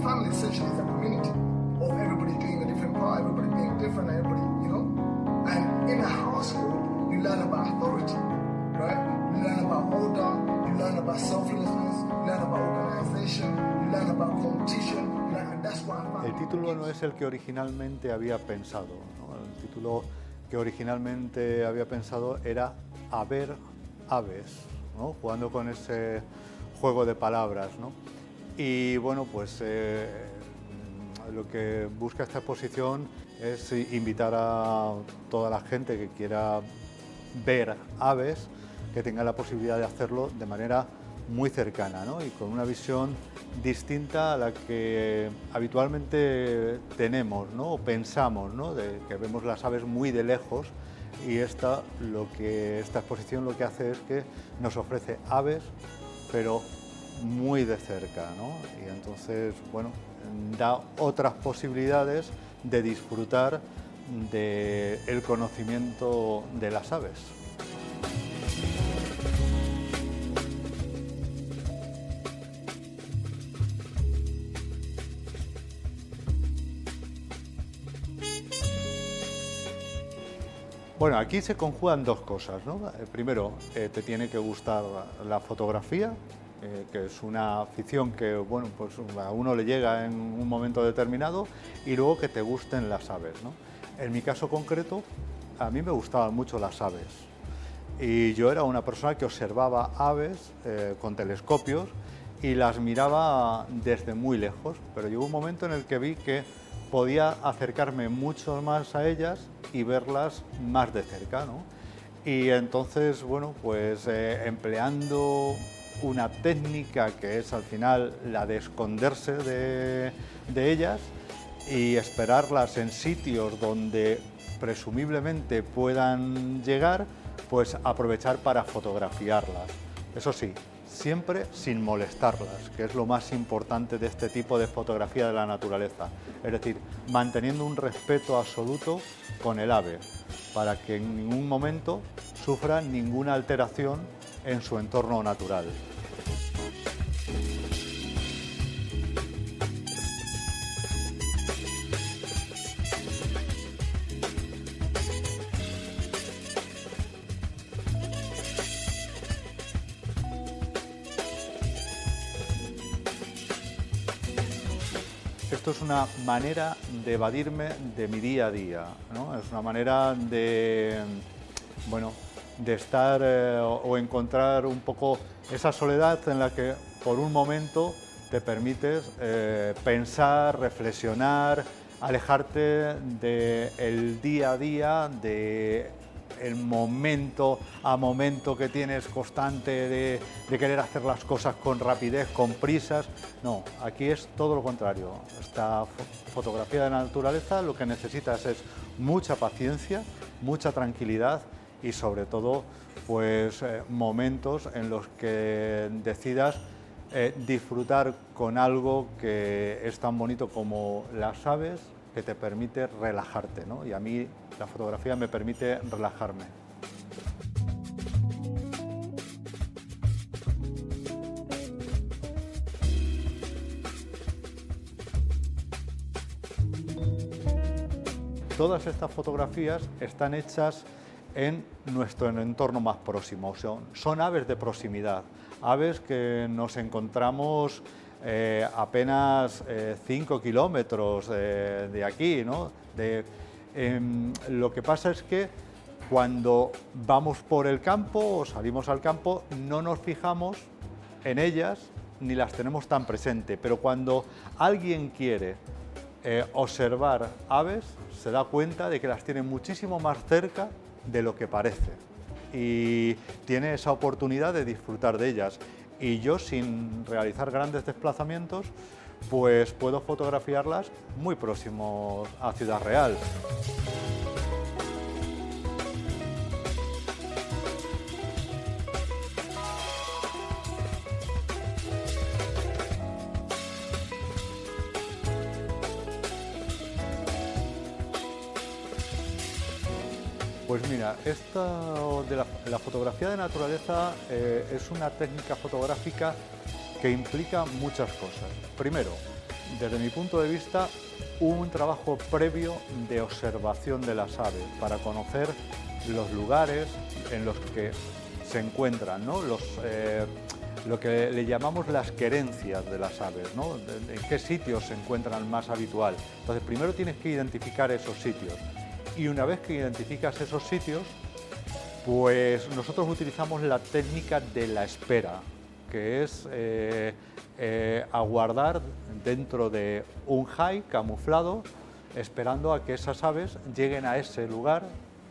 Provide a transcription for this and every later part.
family essentially is a community of everybody doing a different part, everybody being different, everybody, you know. And in a household, you learn about authority, right? You learn about order, you learn about selflessness, you learn about organization, you learn about competition, and that's what I found. El título no es el que originalmente había pensado, ¿no? El título que originalmente había pensado era A ver aves, ¿no? Jugando con ese juego de palabras, ¿no? Y bueno, pues lo que busca esta exposición es invitar a toda la gente que quiera ver aves, que tenga la posibilidad de hacerlo de manera muy cercana, ¿no? Y con una visión distinta a la que habitualmente tenemos, ¿no? O pensamos, ¿no? De que vemos las aves muy de lejos, y esta exposición lo que hace es que nos ofrece aves, pero muy de cerca, ¿no? Y entonces, bueno, da otras posibilidades de disfrutar del conocimiento de las aves. Bueno, aquí se conjugan dos cosas, ¿no? Primero, te tiene que gustar la fotografía, que es una afición que, bueno, pues a uno le llega en un momento determinado, y luego que te gusten las aves, ¿no? En mi caso concreto, a mí me gustaban mucho las aves, y yo era una persona que observaba aves con telescopios y las miraba desde muy lejos, pero llegó un momento en el que vi que podía acercarme mucho más a ellas y verlas más de cerca, ¿no? Y entonces, bueno, pues empleando una técnica que es al final la de esconderse de ellas y esperarlas en sitios donde presumiblemente puedan llegar, pues aprovechar para fotografiarlas. Eso sí, siempre sin molestarlas, que es lo más importante de este tipo de fotografía de la naturaleza. Es decir, manteniendo un respeto absoluto con el ave, para que en ningún momento sufra ninguna alteración en su entorno natural. Esto es una manera de evadirme de mi día a día, ¿no? Es una manera de, bueno, de estar o encontrar un poco esa soledad en la que por un momento te permites pensar, reflexionar, alejarte del día a día, el momento a momento que tienes constante de querer hacer las cosas con rapidez, con prisas. No, aquí es todo lo contrario. Esta fotografía de la naturaleza lo que necesitas es mucha paciencia, mucha tranquilidad y sobre todo pues momentos en los que decidas disfrutar con algo que es tan bonito como las aves, que te permite relajarte, ¿no? Y a mí la fotografía me permite relajarme. Todas estas fotografías están hechas en nuestro entorno más próximo, son aves de proximidad, aves que nos encontramos apenas 5 kilómetros de aquí, ¿no? Lo que pasa es que cuando vamos por el campo o salimos al campo no nos fijamos en ellas ni las tenemos tan presente, pero cuando alguien quiere observar aves se da cuenta de que las tiene muchísimo más cerca de lo que parece y tiene esa oportunidad de disfrutar de ellas. Y yo, sin realizar grandes desplazamientos, pues puedo fotografiarlas muy próximos a Ciudad Real. Pues mira, esto de la fotografía de naturaleza es una técnica fotográfica que implica muchas cosas. Primero, desde mi punto de vista, un trabajo previo de observación de las aves para conocer los lugares en los que se encuentran, ¿no? Lo que le llamamos las querencias de las aves, ¿no? En qué sitios se encuentran más habitual. Entonces, primero tienes que identificar esos sitios y una vez que identificas esos sitios, pues nosotros utilizamos la técnica de la espera, que es aguardar dentro de un high camuflado, esperando a que esas aves lleguen a ese lugar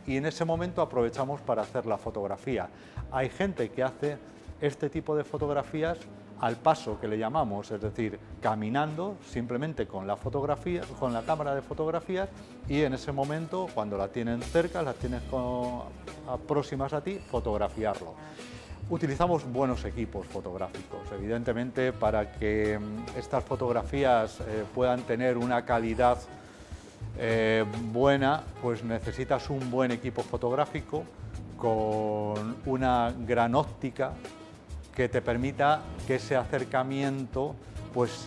y en ese momento aprovechamos para hacer la fotografía. Hay gente que hace este tipo de fotografías al paso, que le llamamos, es decir, caminando simplemente con la fotografía, con la cámara de fotografías, y en ese momento, cuando la tienen cerca, las tienes próximas a ti, fotografiarlo. Utilizamos buenos equipos fotográficos, evidentemente, para que estas fotografías puedan tener una calidad buena, pues necesitas un buen equipo fotográfico con una gran óptica que te permita que ese acercamiento pues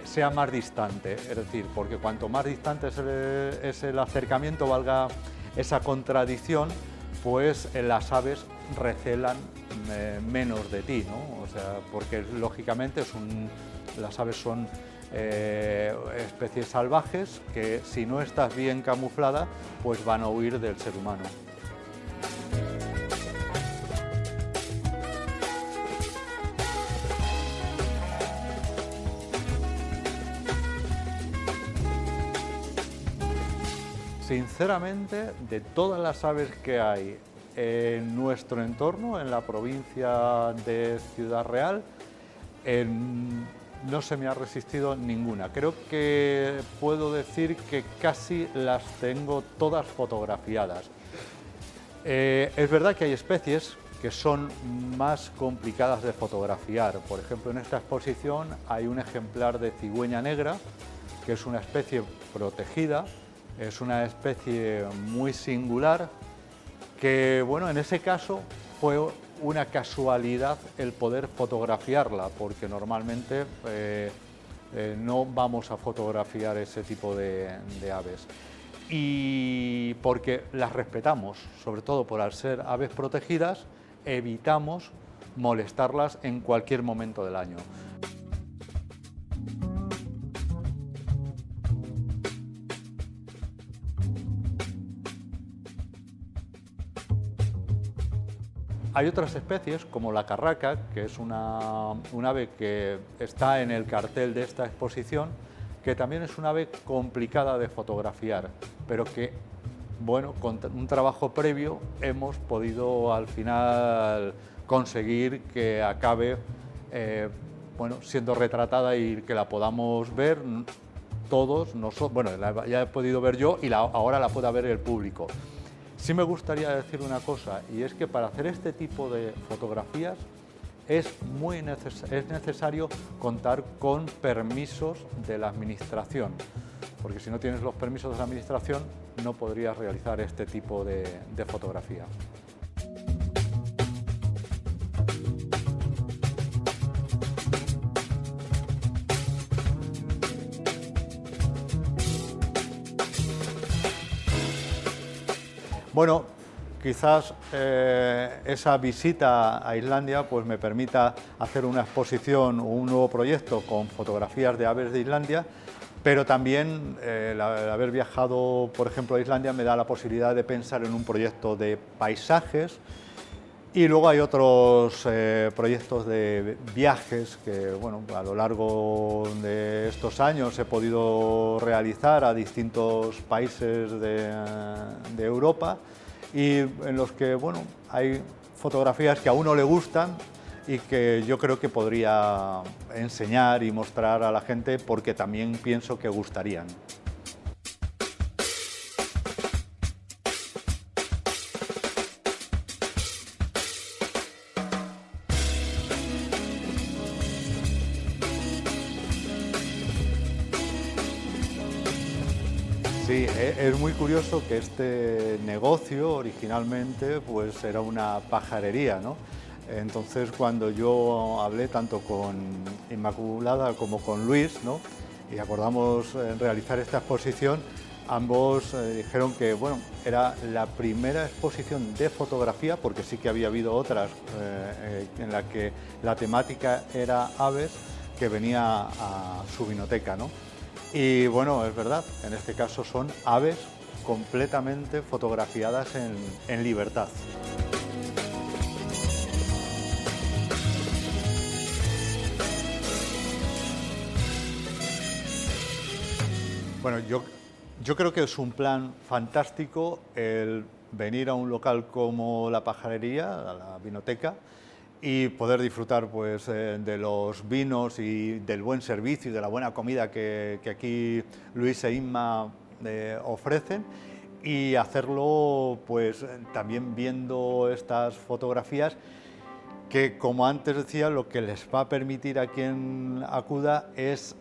sea más distante, es decir, porque cuanto más distante es el acercamiento, valga esa contradicción, pues las aves recelan menos de ti, ¿no? O sea, porque lógicamente las aves son especies salvajes que si no estás bien camuflada, pues van a huir del ser humano. Sinceramente, de todas las aves que hay en nuestro entorno, en la provincia de Ciudad Real, no se me ha resistido ninguna. Creo que puedo decir que casi las tengo todas fotografiadas. Es verdad que hay especies que son más complicadas de fotografiar. Por ejemplo, en esta exposición hay un ejemplar de cigüeña negra, que es una especie protegida. Es una especie muy singular que, bueno, en ese caso fue una casualidad el poder fotografiarla, porque normalmente no vamos a fotografiar ese tipo de aves. Y porque las respetamos, sobre todo por al ser aves protegidas, evitamos molestarlas en cualquier momento del año. Hay otras especies, como la carraca, que es un ave que está en el cartel de esta exposición, que también es un ave complicada de fotografiar, pero que, bueno, con un trabajo previo hemos podido al final conseguir que acabe bueno, siendo retratada y que la podamos ver todos nosotros. Bueno, ya he podido ver yo y ahora la pueda ver el público. Sí me gustaría decir una cosa, y es que para hacer este tipo de fotografías es necesario contar con permisos de la administración, porque si no tienes los permisos de la administración no podrías realizar este tipo de fotografía. Bueno, quizás esa visita a Islandia pues me permita hacer una exposición o un nuevo proyecto con fotografías de aves de Islandia, pero también el haber viajado, por ejemplo, a Islandia me da la posibilidad de pensar en un proyecto de paisajes, y luego hay otros proyectos de viajes que, bueno, a lo largo de estos años he podido realizar a distintos países de Europa, y en los que, bueno, hay fotografías que a uno le gustan y que yo creo que podría enseñar y mostrar a la gente, porque también pienso que gustarían. Sí, es muy curioso que este negocio originalmente pues era una pajarería, ¿no? Entonces, cuando yo hablé tanto con Inmaculada como con Luis, ¿no? y acordamos realizar esta exposición, ambos dijeron que bueno, era la primera exposición de fotografía, porque sí que había habido otras en la que la temática era aves, que venía a su vinoteca, ¿no? Y bueno, es verdad, en este caso son aves completamente fotografiadas en libertad. Bueno, yo creo que es un plan fantástico el venir a un local como La Pajarería, a la vinoteca, y poder disfrutar pues, de los vinos y del buen servicio y de la buena comida que aquí Luis e Inma ofrecen, y hacerlo pues también viendo estas fotografías que, como antes decía, lo que les va a permitir a quien acuda es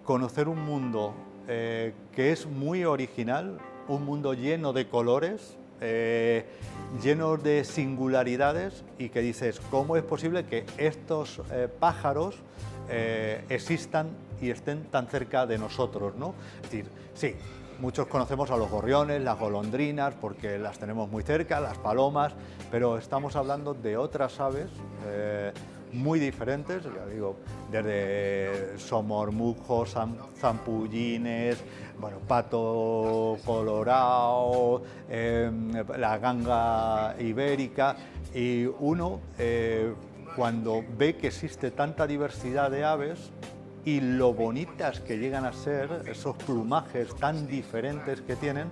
conocer un mundo que es muy original, un mundo lleno de colores, lleno de singularidades, y que dices, ¿cómo es posible que estos pájaros existan y estén tan cerca de nosotros, ¿no? Es decir, sí, muchos conocemos a los gorriones, las golondrinas, porque las tenemos muy cerca, las palomas, pero estamos hablando de otras aves muy diferentes, ya digo, desde somormujos, zampullines, bueno, pato colorado, la ganga ibérica, y uno cuando ve que existe tanta diversidad de aves y lo bonitas que llegan a ser, esos plumajes tan diferentes que tienen,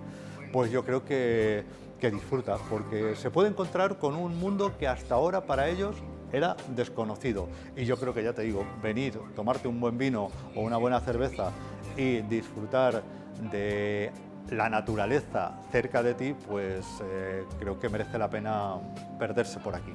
pues yo creo que disfruta, porque se puede encontrar con un mundo que hasta ahora para ellos era desconocido. Y yo creo que, ya te digo, venir, tomarte un buen vino o una buena cerveza y disfrutar de la naturaleza cerca de ti, pues creo que merece la pena perderse por aquí.